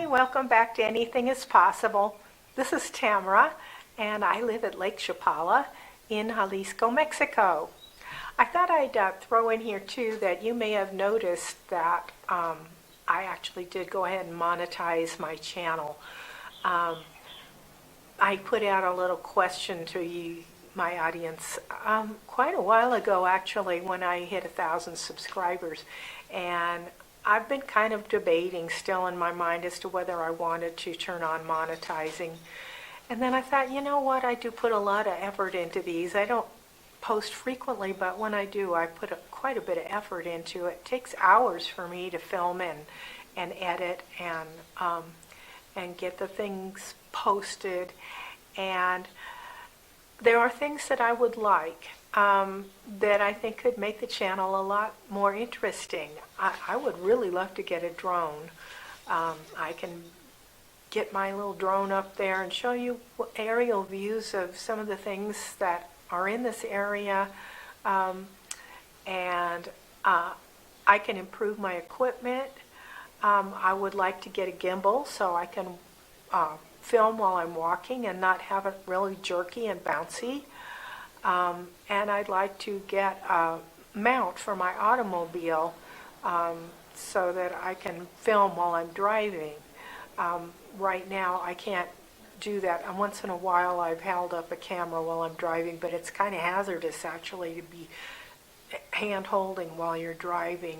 welcome back to Anything is Possible. This is Tamara, and I live at Lake Chapala in Jalisco, Mexico. I thought I'd throw in here too that you may have noticed that I actually did go ahead and monetize my channel. I put out a little question to you, my audience, quite a while ago actually, when I hit 1,000 subscribers, and I've been kind of debating still in my mind as to whether I wanted to turn on monetizing. And then I thought, you know what, I do put a lot of effort into these. I don't post frequently, but when I do, I put quite a bit of effort into it. It takes hours for me to film and edit and get the things posted. And there are things that I would like that I think could make the channel a lot more interesting. I would really love to get a drone. I can get my little drone up there and show you aerial views of some of the things that are in this area, and I can improve my equipment. I would like to get a gimbal so I can film while I'm walking and not have it really jerky and bouncy. And I'd like to get a mount for my automobile so that I can film while I'm driving. Right now I can't do that. And once in a while I've held up a camera while I'm driving, but it's kind of hazardous actually to be hand holding while you're driving.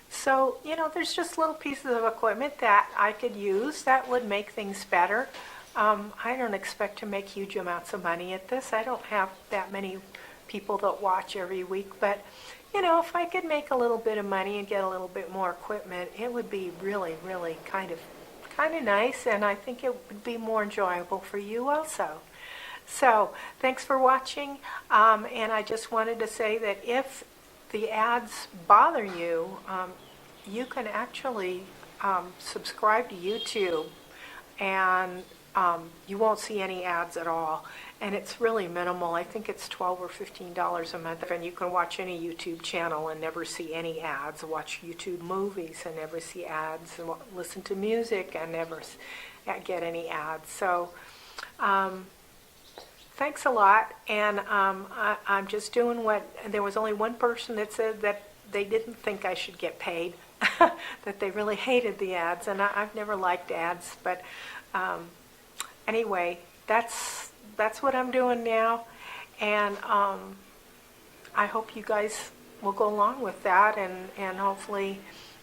So, you know, there's just little pieces of equipment that I could use that would make things better. I don't expect to make huge amounts of money at this. I don't have that many people that watch every week, but you know, if I could make a little bit of money and get a little bit more equipment, it would be really, really kind of nice, and I think it would be more enjoyable for you also. So, thanks for watching, and I just wanted to say that if the ads bother you, you can actually subscribe to YouTube, and you won't see any ads at all, and it's really minimal. I think it's $12 or $15 a month, and you can watch any YouTube channel and never see any ads, watch YouTube movies and never see ads, and listen to music and never get any ads. So thanks a lot, and I'm just doing what, there was only one person that said that they didn't think I should get paid, that they really hated the ads, and I've never liked ads, but anyway, that's what I'm doing now, and I hope you guys will go along with that, and hopefully,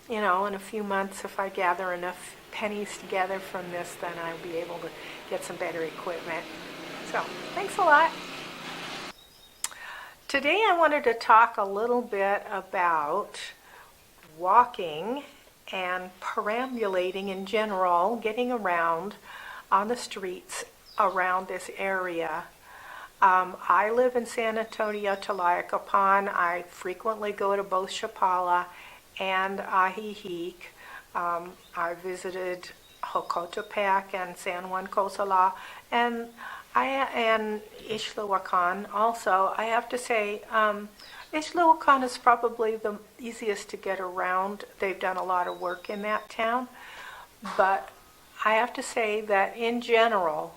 you know, in a few months, if I gather enough pennies together from this, then I'll be able to get some better equipment. So, thanks a lot. Today I wanted to talk a little bit about walking and perambulating in general, getting around on the streets around this area. I live in San Antonio, Tlayacapan. I frequently go to both Chapala and Ajijic. I visited Jocotepec and San Juan Cozala, and Ixtlahuacan also. I have to say, Ixtlahuacan is probably the easiest to get around. They've done a lot of work in that town, but I have to say that in general,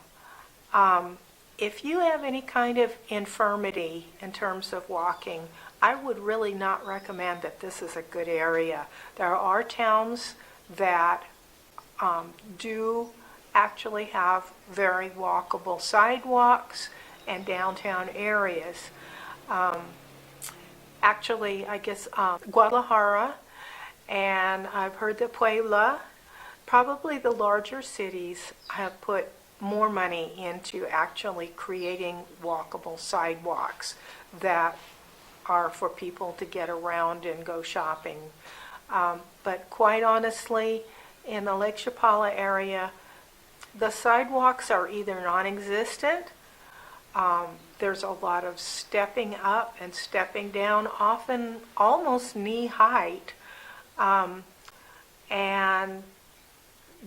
if you have any kind of infirmity in terms of walking, I would really not recommend that this is a good area. There are towns that do actually have very walkable sidewalks and downtown areas. Actually, I guess Guadalajara, and I've heard that Puebla, probably the larger cities, have put more money into actually creating walkable sidewalks that are for people to get around and go shopping. But quite honestly, in the Lake Chapala area, the sidewalks are either non-existent, there's a lot of stepping up and stepping down, often almost knee height, and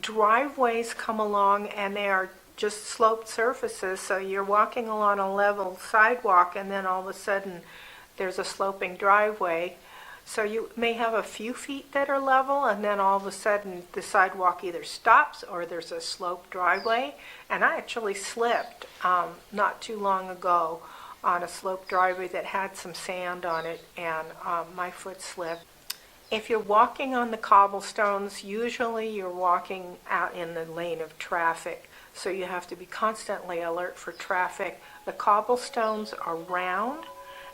driveways come along and they are just sloped surfaces, so you're walking along a level sidewalk and then all of a sudden there's a sloping driveway. So you may have a few feet that are level, and then all of a sudden the sidewalk either stops or there's a sloped driveway. And I actually slipped not too long ago on a sloped driveway that had some sand on it, and my foot slipped. If you're walking on the cobblestones, usually you're walking out in the lane of traffic, so you have to be constantly alert for traffic. The cobblestones are round,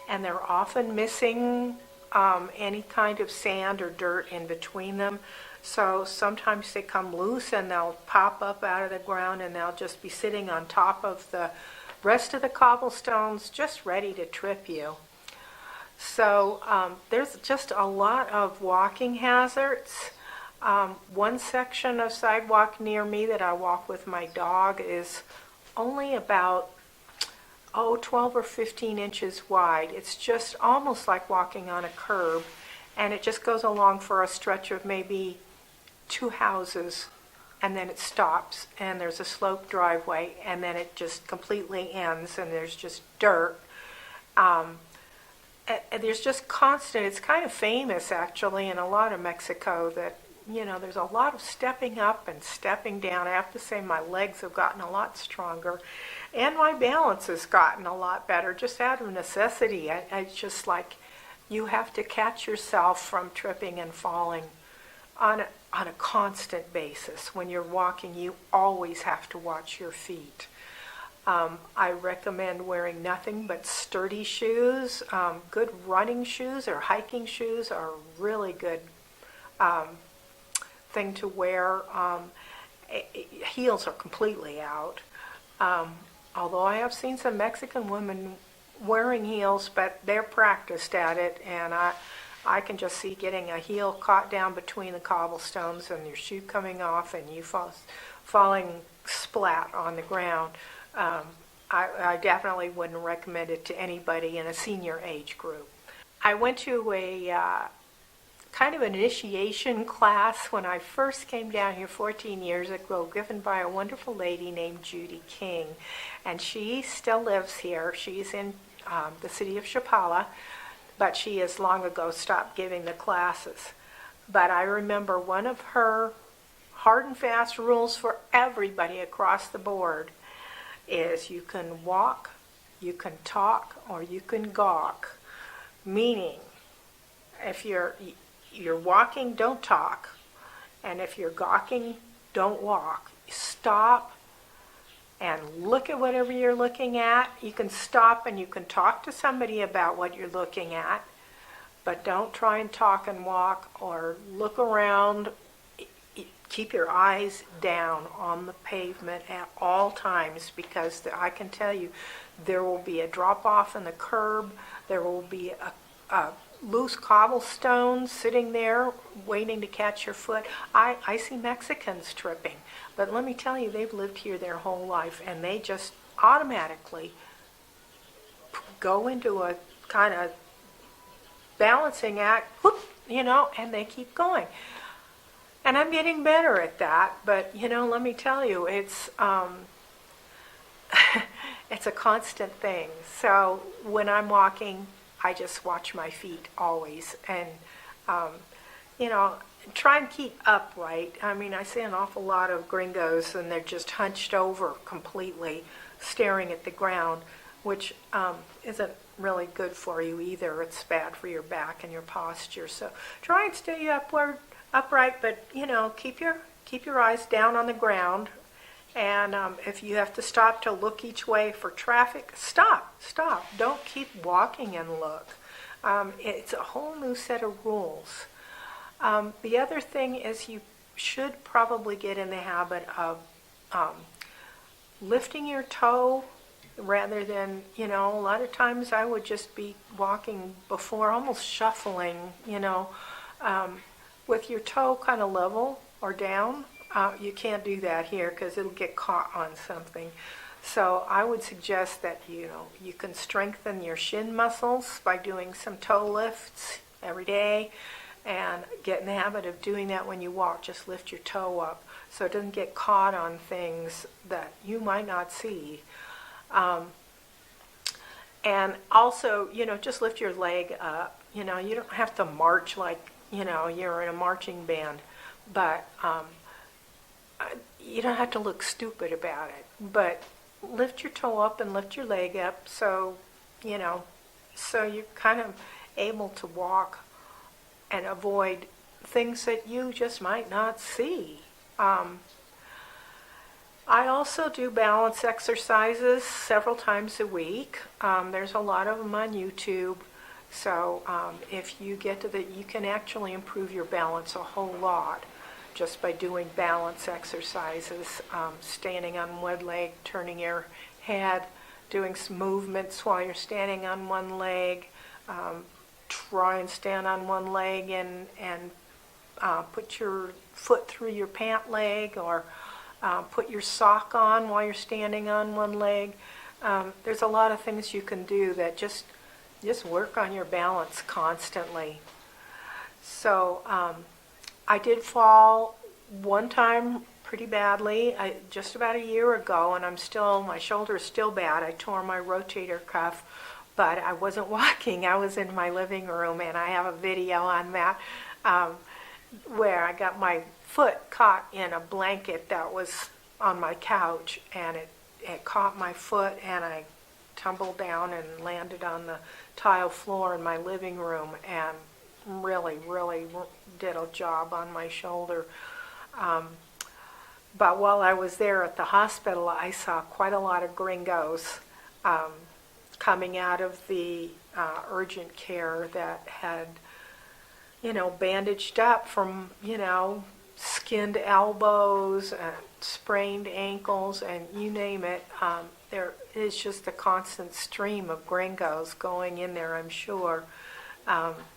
and they're often missing any kind of sand or dirt in between them. So sometimes they come loose and they'll pop up out of the ground, and they'll just be sitting on top of the rest of the cobblestones, just ready to trip you. So there's just a lot of walking hazards. One section of sidewalk near me that I walk with my dog is only about 12 or 15 inches wide. It's just almost like walking on a curb, and it just goes along for a stretch of maybe 2 houses, and then it stops, and there's a sloped driveway, and then it just completely ends, and there's just dirt. And there's just constant, it's kind of famous actually in a lot of Mexico that, there's a lot of stepping up and stepping down. I have to say my legs have gotten a lot stronger, and my balance has gotten a lot better, just out of necessity. It's just like you have to catch yourself from tripping and falling on a constant basis. When you're walking, you always have to watch your feet. I recommend wearing nothing but sturdy shoes. Good running shoes or hiking shoes are a really good thing to wear. Heels are completely out. Although I have seen some Mexican women wearing heels, but they're practiced at it, and I can just see getting a heel caught down between the cobblestones and your shoe coming off and you falling splat on the ground. I definitely wouldn't recommend it to anybody in a senior age group. I went to a kind of an initiation class when I first came down here 14 years ago, given by a wonderful lady named Judy King, and she still lives here. She's in the city of Chapala, but she has long ago stopped giving the classes. But I remember one of her hard and fast rules for everybody across the board is you can walk, you can talk, or you can gawk. Meaning, if you're walking, don't talk. And if you're gawking, don't walk. Stop and look at whatever you're looking at. You can stop and you can talk to somebody about what you're looking at, but don't try and talk and walk or look around. Keep your eyes down on the pavement at all times, because I can tell you there will be a drop off in the curb. There will be a loose cobblestone sitting there waiting to catch your foot. I see Mexicans tripping, but let me tell you, they've lived here their whole life, and they just automatically go into a kind of balancing act, whoop, and they keep going. And I'm getting better at that, but let me tell you, it's it's a constant thing. So when I'm walking, I just watch my feet always, and try and keep upright. I mean, I see an awful lot of gringos, and they're just hunched over completely, staring at the ground, which isn't really good for you either. It's bad for your back and your posture. So try and stay upright, but keep your eyes down on the ground. And if you have to stop to look each way for traffic, stop. Don't keep walking and look. It's a whole new set of rules. The other thing is you should probably get in the habit of lifting your toe rather than, a lot of times I would just be walking before, almost shuffling, with your toe kind of level or down. You can't do that here because it'll get caught on something. So I would suggest that you can strengthen your shin muscles by doing some toe lifts every day, and get in the habit of doing that when you walk. Just lift your toe up so it doesn't get caught on things that you might not see. And also, just lift your leg up You know, you don't have to march like, you know, you're in a marching band, but you don't have to look stupid about it. But lift your toe up and lift your leg up so, you know, so you're kind of able to walk and avoid things that you just might not see. I also do balance exercises several times a week. There's a lot of them on YouTube. So if you get to you can actually improve your balance a whole lot just by doing balance exercises, standing on one leg, turning your head, doing some movements while you're standing on one leg. Try and stand on one leg and put your foot through your pant leg, or put your sock on while you're standing on one leg. There's a lot of things you can do that just work on your balance constantly. So I did fall one time pretty badly, just about a year ago, and my shoulder is still bad. I tore my rotator cuff, but I wasn't walking. I was in my living room, and I have a video on that where I got my foot caught in a blanket that was on my couch, and it caught my foot, and I tumbled down and landed on the tile floor in my living room, and really did a job on my shoulder. But while I was there at the hospital, I saw quite a lot of gringos coming out of the urgent care that had, you know, bandaged up from, you know, skinned elbows and sprained ankles, and you name it. There is just a constant stream of gringos going in there, I'm sure,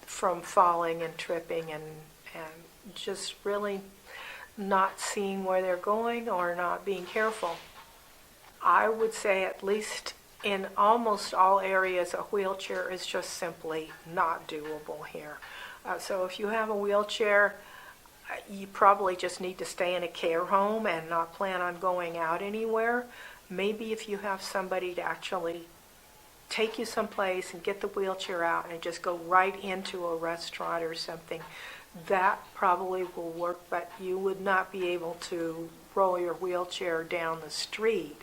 from falling and tripping and just really not seeing where they're going or not being careful. I would say at least in almost all areas, a wheelchair is just simply not doable here. So if you have a wheelchair, you probably just need to stay in a care home and not plan on going out anywhere. Maybe if you have somebody to actually take you someplace and get the wheelchair out and just go right into a restaurant or something, that probably will work, but you would not be able to roll your wheelchair down the street,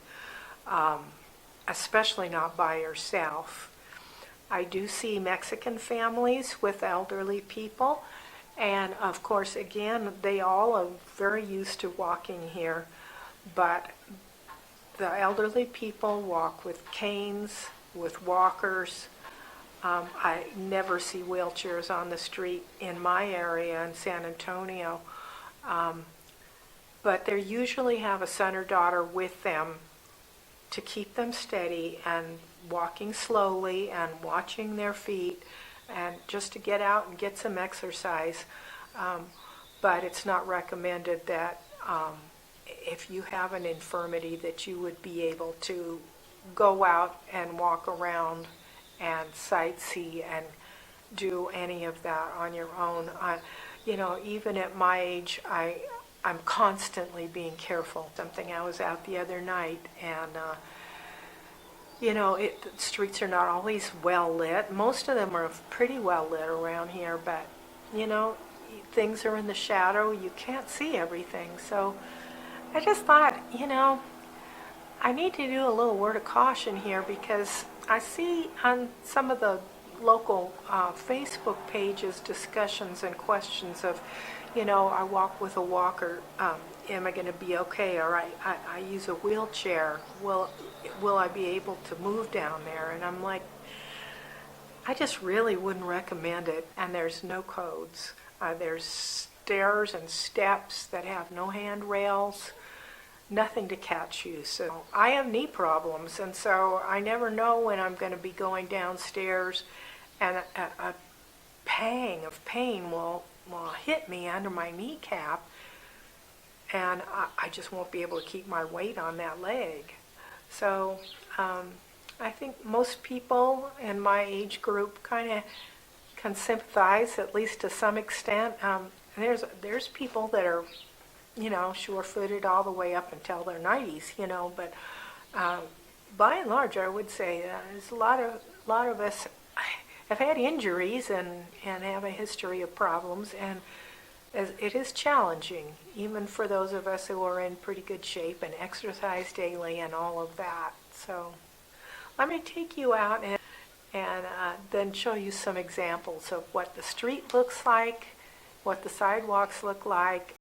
especially not by yourself. I do see Mexican families with elderly people, and of course, again, they all are very used to walking here, but the elderly people walk with canes, with walkers. I never see wheelchairs on the street in my area in San Antonio, but they usually have a son or daughter with them to keep them steady and walking slowly and watching their feet, and just to get out and get some exercise. But it's not recommended that if you have an infirmity that you would be able to go out and walk around and sightsee and do any of that on your own. You know, even at my age, I'm constantly being careful. Something, I was out the other night, and you know, the streets are not always well lit. Most of them are pretty well lit around here, but you know, things are in the shadow. You can't see everything. So I just thought, you know, I need to do a little word of caution here, because I see on some of the local Facebook pages discussions and questions of, you know, I walk with a walker, am I going to be okay? Or I use a wheelchair, will I be able to move down there? And I'm like, I just really wouldn't recommend it. And there's no codes. There's stairs and steps that have no handrails, nothing to catch you. So I have knee problems, and so I never know when I'm going to be going downstairs, and a pang of pain will hit me under my kneecap, and I just won't be able to keep my weight on that leg. So I think most people in my age group kind of can sympathize, at least to some extent. There's people that are, you know, sure-footed all the way up until their 90s, you know, but by and large, I would say there's a lot of us. have had injuries and have a history of problems, and it is challenging, even for those of us who are in pretty good shape and exercise daily and all of that. So let me take you out and then show you some examples of what the street looks like, what the sidewalks look like.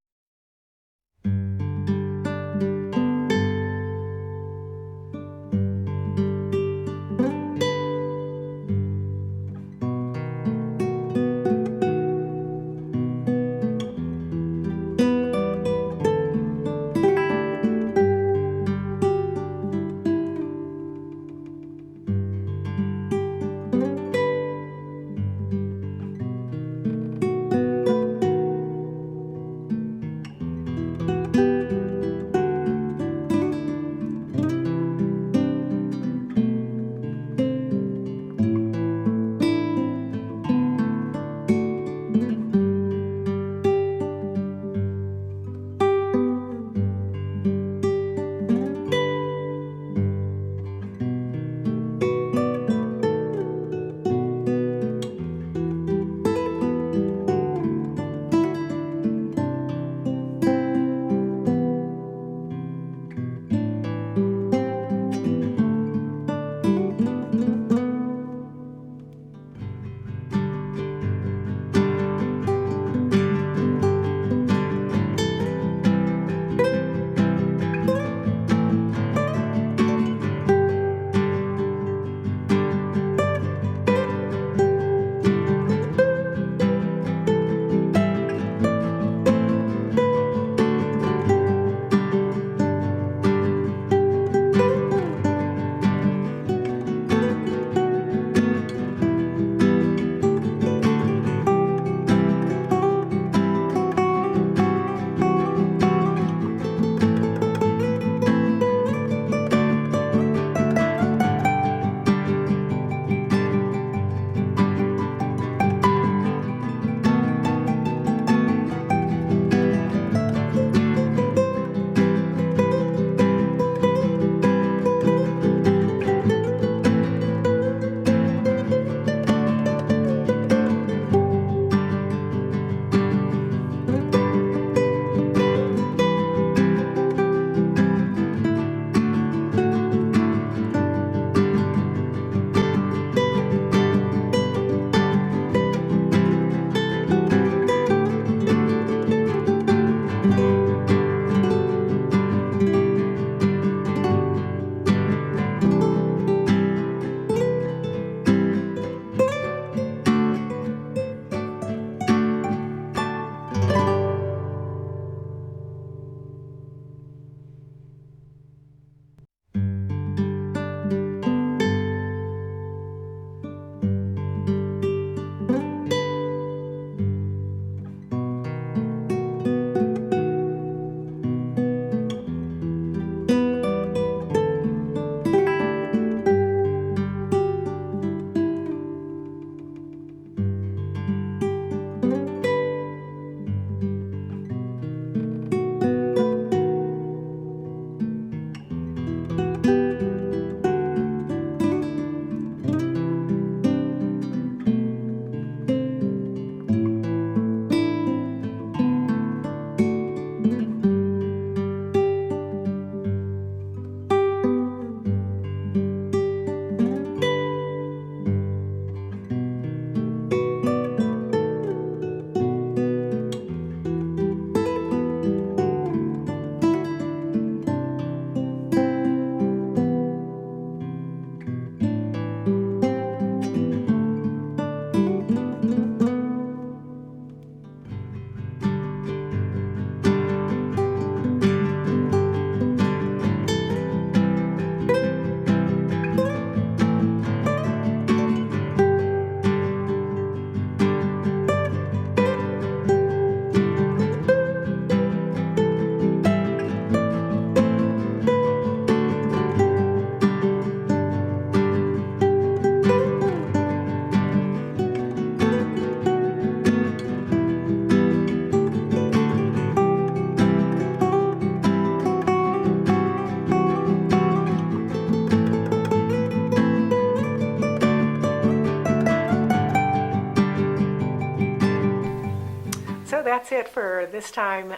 that's it for this time.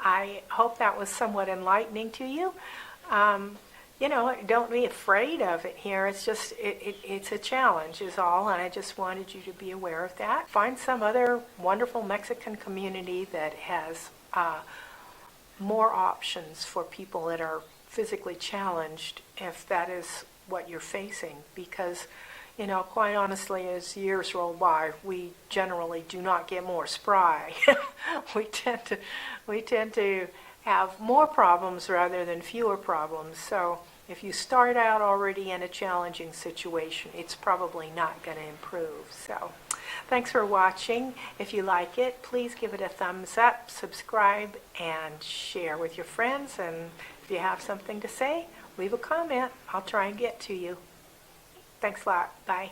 I hope that was somewhat enlightening to you. Don't be afraid of it here. It's just, it's a challenge is all, and I just wanted you to be aware of that. Find some other wonderful Mexican community that has more options for people that are physically challenged, if that is what you're facing, because quite honestly, as years roll by, we generally do not get more spry. we tend to have more problems rather than fewer problems. So if you start out already in a challenging situation, it's probably not going to improve. So thanks for watching. If you like it, please give it a thumbs up, subscribe, and share with your friends. And if you have something to say, leave a comment. I'll try and get to you. Thanks a lot. Bye.